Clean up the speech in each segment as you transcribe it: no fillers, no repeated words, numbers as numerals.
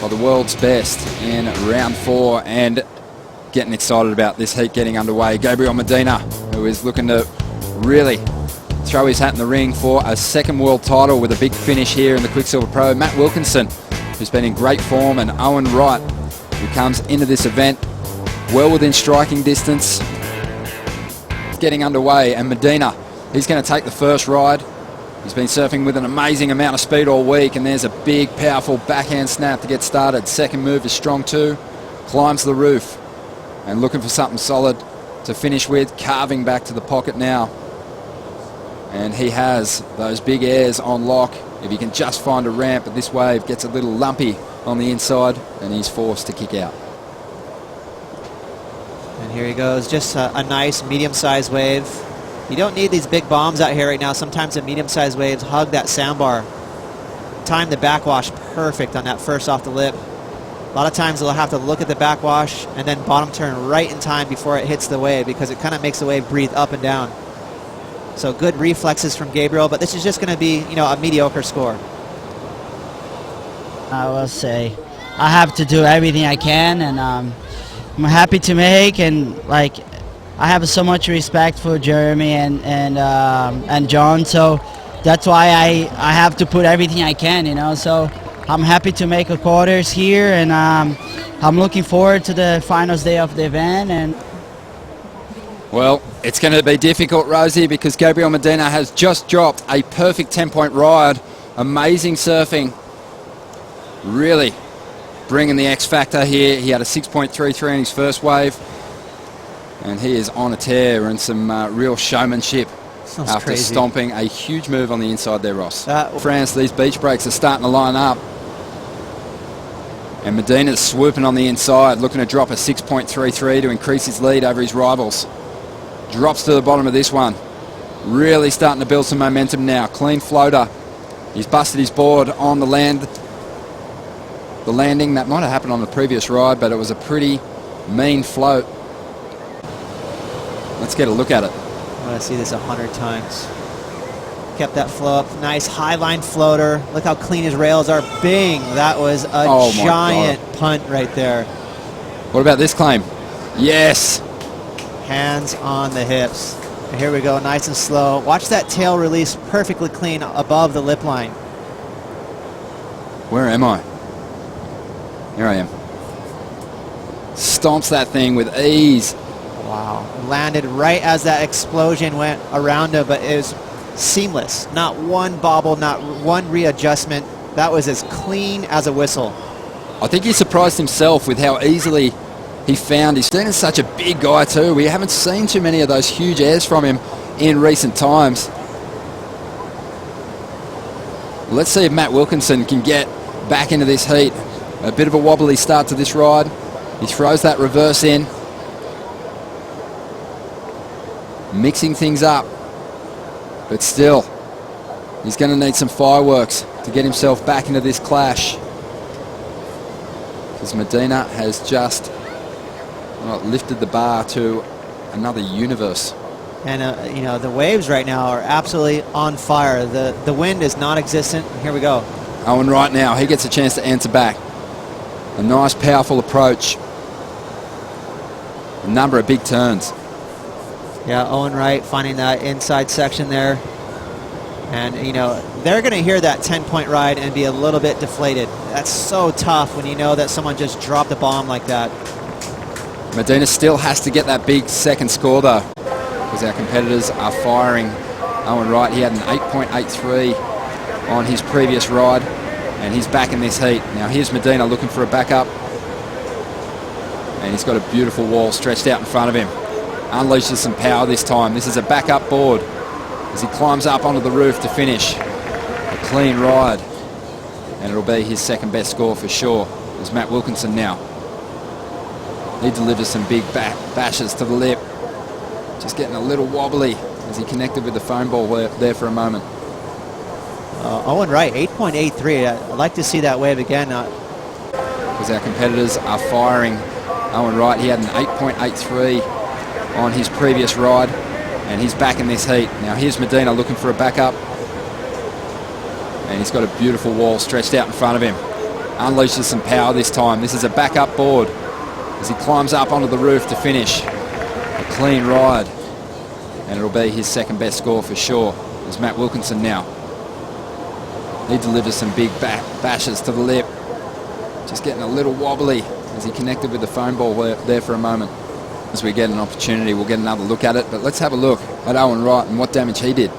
by the world's best in round 4, and getting excited about this heat getting underway. Gabriel Medina, who is looking to really throw his hat in the ring for a second world title with a big finish here in the Quiksilver Pro. Matt Wilkinson, who's been in great form, and Owen Wright, who comes into this event well within striking distance. Getting underway, and Medina, he's going to take the first ride. He's been surfing with an amazing amount of speed all week, and there's a big, powerful backhand snap to get started. Second move is strong too. Climbs the roof and looking for something solid to finish with. Carving back to the pocket now. And he has those big airs on lock. If he can just find a ramp, but this wave gets a little lumpy on the inside, and he's forced to kick out. And here he goes, just a nice medium-sized wave. You don't need these big bombs out here right now. Sometimes the medium-sized waves hug that sandbar. Time the backwash perfect on that first off the lip. A lot of times they'll have to look at the backwash and then bottom turn right in time before it hits the wave, because it kind of makes the wave breathe up and down. So good reflexes from Gabriel, but this is just going to be, you know, a mediocre score. I will say I have to do everything I can, and I'm happy to make, and like I have so much respect for Jeremy and John, so that's why I have to put everything I can, you know. So I'm happy to make a quarters here, and I'm looking forward to the finals day of the event. And well, it's going to be difficult, Rosie, because Gabriel Medina has just dropped a perfect 10-point ride. Amazing surfing. Really bringing the X factor here. He had a 6.33 in his first wave, and he is on a tear and some real showmanship after crazy. Stomping a huge move on the inside there, Ross. France, these beach breaks are starting to line up, and Medina's swooping on the inside, looking to drop a 6.33 to increase his lead over his rivals. Drops to the bottom of this one. Really starting to build some momentum now. Clean floater. He's busted his board on the land. The landing, that might have happened on the previous ride, but it was a pretty mean float. Let's get a look at it. I want to see this 100 times. Kept that flow up. Nice high line floater. Look how clean his rails are. Bing! That was a giant punt right there. What about this claim? Yes! Hands on the hips. And here we go, nice and slow. Watch that tail release perfectly clean above the lip line. Where am I? Here I am. Stomps that thing with ease. Wow. Landed right as that explosion went around him, but it was seamless. Not one bobble, not one readjustment. That was as clean as a whistle. I think he surprised himself with how easily he found. He's seen as such a big guy too. We haven't seen too many of those huge airs from him in recent times. Let's see if Matt Wilkinson can get back into this heat. A bit of a wobbly start to this ride. He throws that reverse in, mixing things up, but still he's going to need some fireworks to get himself back into this clash, because Medina has just lifted the bar to another universe. And you know, the waves right now are absolutely on fire. The wind is non-existent. Here we go. Owen Wright now, he gets a chance to answer back. A nice powerful approach. A number of big turns. Yeah, Owen Wright finding that inside section there. And you know, they're going to hear that 10-point ride and be a little bit deflated. That's so tough when you know that someone just dropped a bomb like that. Medina still has to get that big second score though, because our competitors are firing. Owen Wright, he had an 8.83 on his previous ride, and he's back in this heat. Now here's Medina looking for a backup, and he's got a beautiful wall stretched out in front of him. Unleashes some power this time. This is a backup board as he climbs up onto the roof to finish. A clean ride, and it'll be his second best score for sure. There's Matt Wilkinson now. He delivers some big bashes to the lip. Just getting a little wobbly as he connected with the foam ball there for a moment. Owen Wright, 8.83. I'd like to see that wave again. Because our competitors are firing. Owen Wright, he had an 8.83 on his previous ride, and he's back in this heat. Now here's Medina looking for a backup, and he's got a beautiful wall stretched out in front of him. unleashes some power this time. This is a backup board as he climbs up onto the roof to finish. A clean ride. And it'll be his second best score for sure. There's Matt Wilkinson now. He delivers some big bashes to the lip. Just getting a little wobbly as he connected with the foam ball there for a moment. As we get an opportunity, we'll get another look at it. But let's have a look at Owen Wright and what damage he did.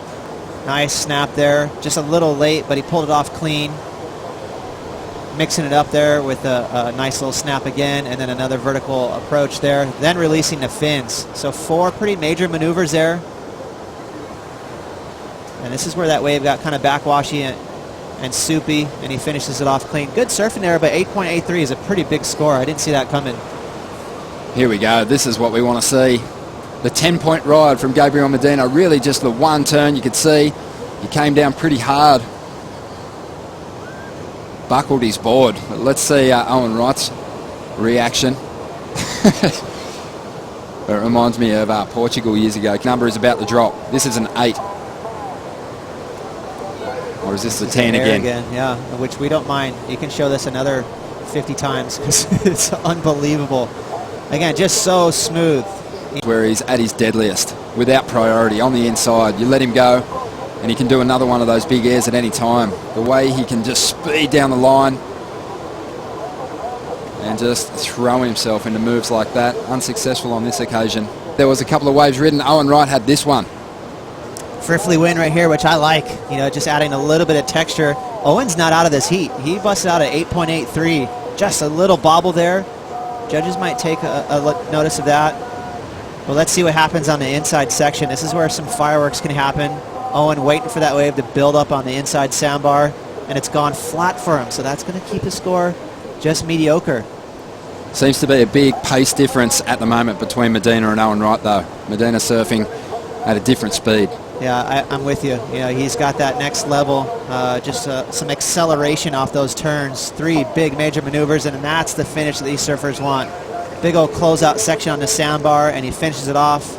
Nice snap there. Just a little late, but he pulled it off clean. Mixing it up there with a nice little snap again, and then another vertical approach there. Then releasing the fins. So 4 pretty major maneuvers there. And this is where that wave got kind of backwashy and soupy, and he finishes it off clean. Good surfing there, but 8.83 is a pretty big score. I didn't see that coming. Here we go. This is what we want to see. The 10-point ride from Gabriel Medina. Really just the one turn you could see. He came down pretty hard. Buckled his board. But let's see Owen Wright's reaction. It reminds me of Portugal years ago. Number is about to drop. This is an 8. Or is this the 10 again? Yeah, which we don't mind. You can show this another 50 times because it's unbelievable. Again, just so smooth. Where he's at his deadliest, without priority, on the inside. You let him go, and he can do another one of those big airs at any time. The way he can just speed down the line and just throw himself into moves like that. Unsuccessful on this occasion. There was a couple of waves ridden. Owen Wright had this one. Frifly win right here, which I like. You know, just adding a little bit of texture. Owen's not out of this heat. He busted out at 8.83. Just a little bobble there. Judges might take a notice of that. But let's see what happens on the inside section. This is where some fireworks can happen. Owen waiting for that wave to build up on the inside sandbar, and it's gone flat for him. So that's going to keep his score just mediocre. Seems to be a big pace difference at the moment between Medina and Owen Wright, though. Medina surfing at a different speed. Yeah, I'm with you. You know, he's got that next level, just some acceleration off those turns. 3 big major maneuvers, and that's the finish that these surfers want. Big old closeout section on the sandbar, and he finishes it off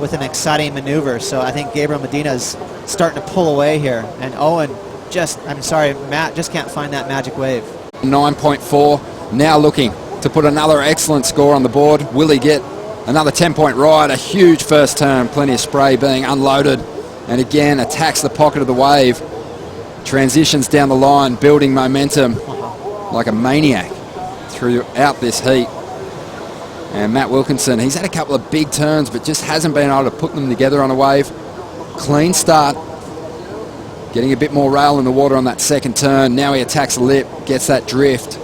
with an exciting maneuver. So I think Gabriel Medina's starting to pull away here, and Owen Matt just can't find that magic wave. 9.4, now looking to put another excellent score on the board. Will he get another 10-point ride? A huge first turn, plenty of spray being unloaded, and again attacks the pocket of the wave. Transitions down the line, building momentum like a maniac throughout this heat. And Matt Wilkinson, he's had a couple of big turns, but just hasn't been able to put them together on a wave. Clean start. Getting a bit more rail in the water on that second turn. Now he attacks the lip, gets that drift,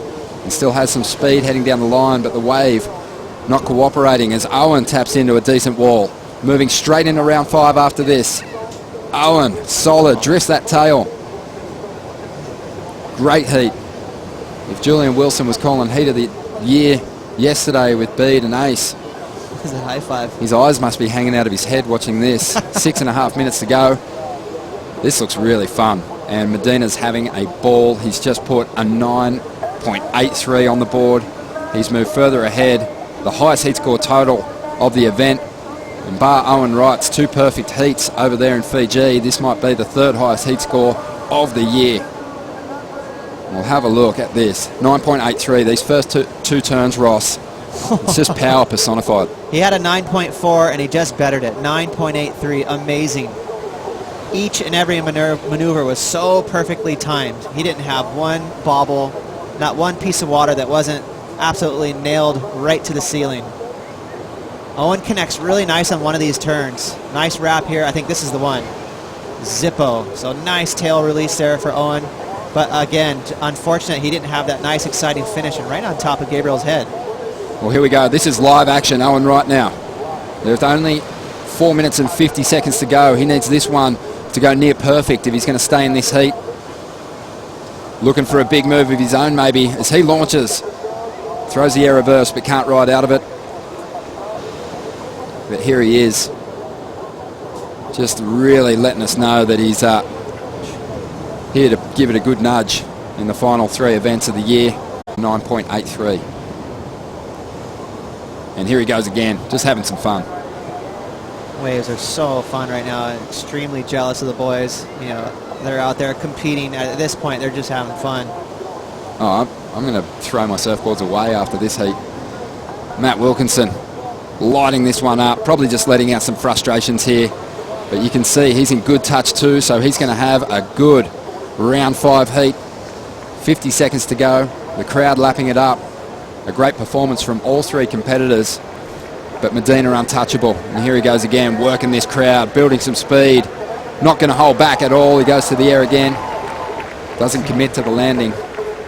and still has some speed heading down the line, but the wave not cooperating as Owen taps into a decent wall. Moving straight into round 5 after this. Owen, solid, drifts that tail. Great heat. If Julian Wilson was calling heat of the year yesterday with Bede and Ace, It's a high five. his eyes must be hanging out of his head watching this. 6.5 minutes to go. This looks really fun, and Medina's having a ball. He's just put a 9.83 on the board. He's moved further ahead. The highest heat score total of the event. And bar Owen Wright's 2 perfect heats over there in Fiji, this might be the 3rd highest heat score of the year. We'll have a look at this. 9.83, these first two turns, Ross. It's just power personified. He had a 9.4 and he just bettered it. 9.83, amazing. Each and every maneuver was so perfectly timed. He didn't have one bobble, not one piece of water that wasn't absolutely nailed right to the ceiling. Owen connects really nice on one of these turns. Nice wrap here. I think this is the one. Zippo. So nice tail release there for Owen. But again, unfortunate he didn't have that nice exciting finish and right on top of Gabriel's head. Well, here we go. This is live action. Owen Wright now. There's only 4 minutes and 50 seconds to go. He needs this one to go near perfect if he's going to stay in this heat. Looking for a big move of his own maybe as he launches. Throws the air reverse but can't ride out of it. But here he is. Just really letting us know that he's here to give it a good nudge in the final 3 events of the year. 9.83. And here he goes again, just having some fun. Waves are so fun right now. I'm extremely jealous of the boys. You know, they're out there competing. At this point, they're just having fun. Oh, I'm going to throw my surfboards away after this heat. Matt Wilkinson lighting this one up, probably just letting out some frustrations here. But you can see he's in good touch too, so he's going to have a good round 5 heat. 50 seconds to go. The crowd lapping it up. A great performance from all 3 competitors. But Medina untouchable. And here he goes again, working this crowd, building some speed. Not going to hold back at all. He goes to the air again. Doesn't commit to the landing.